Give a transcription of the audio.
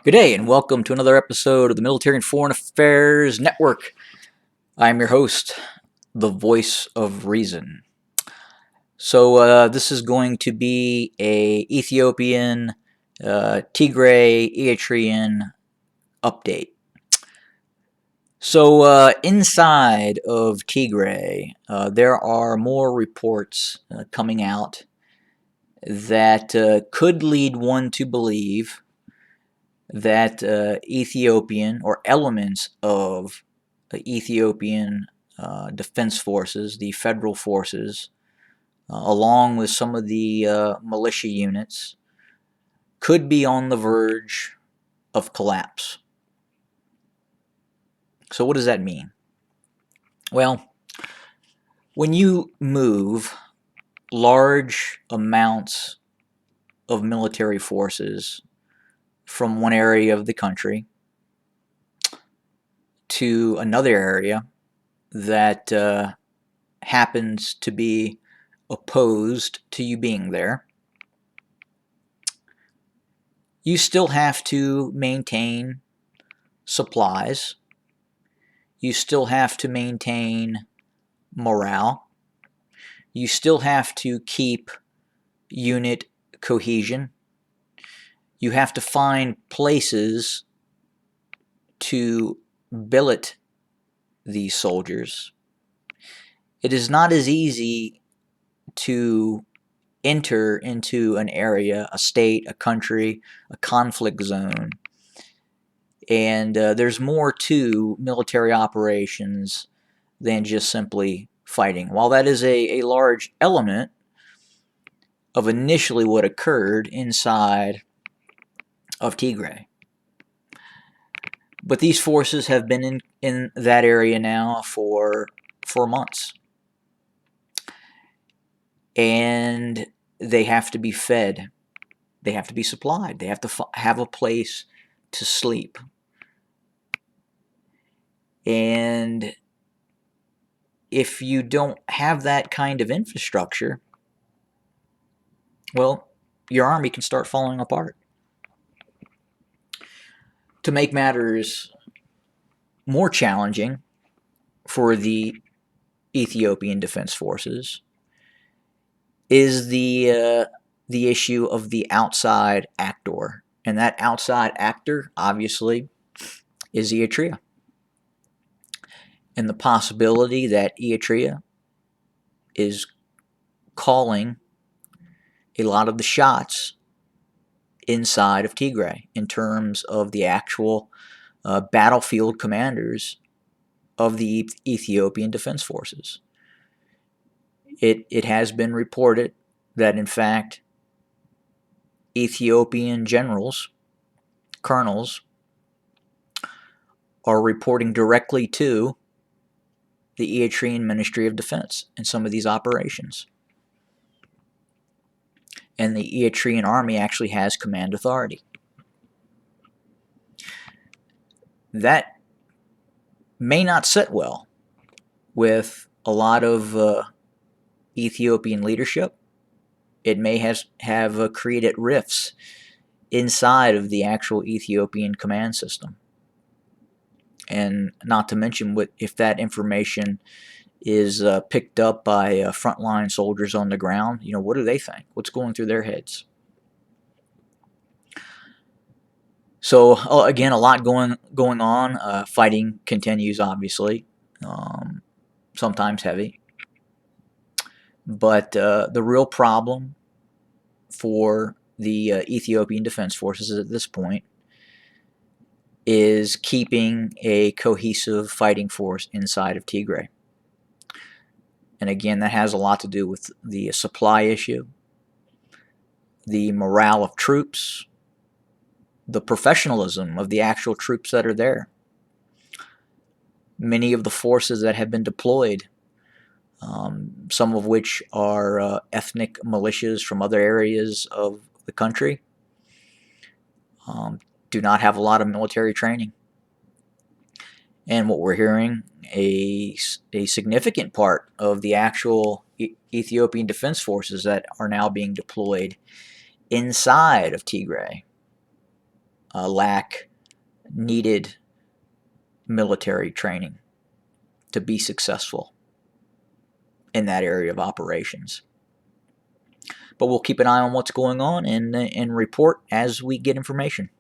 Good day, and welcome to another episode of the Military and Foreign Affairs Network. I'm your host, the voice of reason. So this is going to be a Ethiopian, Tigray Eritrean update. So inside of Tigray, there are more reports coming out that could lead one to believe that Ethiopian or elements of Ethiopian defense forces, the federal forces, along with some of the militia units, could be on the verge of collapse. So, what does that mean? Well, when you move large amounts of military forces from one area of the country to another area that happens to be opposed to you being there, you still have to maintain supplies. You still have to maintain morale. You still have to keep unit cohesion. You have to find places to billet these soldiers. It is not as easy to enter into an area, a state, a country, a conflict zone. And there's more to military operations than just simply fighting. While that is a large element of initially what occurred inside of Tigray. But these forces have been in that area now for months. And they have to be fed. They have to be supplied. They have to have a place to sleep. And if you don't have that kind of infrastructure, well, your army can start falling apart. To make matters more challenging for the Ethiopian Defense Forces is the issue of the outside actor. And that outside actor, obviously, is Eritrea. And the possibility that Eritrea is calling a lot of the shots inside of Tigray in terms of the actual battlefield commanders of the Ethiopian Defense Forces. It has been reported that, in fact, Ethiopian generals, colonels, are reporting directly to the Eritrean Ministry of Defense in some of these operations. And the Eritrean army actually has command authority. That may not sit well with a lot of Ethiopian leadership. It may have created rifts inside of the actual Ethiopian command system. And not to mention, if that information is picked up by frontline soldiers on the ground, what do they think? What's going through their heads? So again, a lot going on. Fighting continues, obviously, sometimes heavy. But the real problem for the Ethiopian Defense Forces at this point is keeping a cohesive fighting force inside of Tigray. And again, that has a lot to do with the supply issue, the morale of troops, the professionalism of the actual troops that are there. Many of the forces that have been deployed, some of which are ethnic militias from other areas of the country, do not have a lot of military training. And what we're hearing, a significant part of the actual Ethiopian Defense Forces that are now being deployed inside of Tigray lack needed military training to be successful in that area of operations. But we'll keep an eye on what's going on and report as we get information.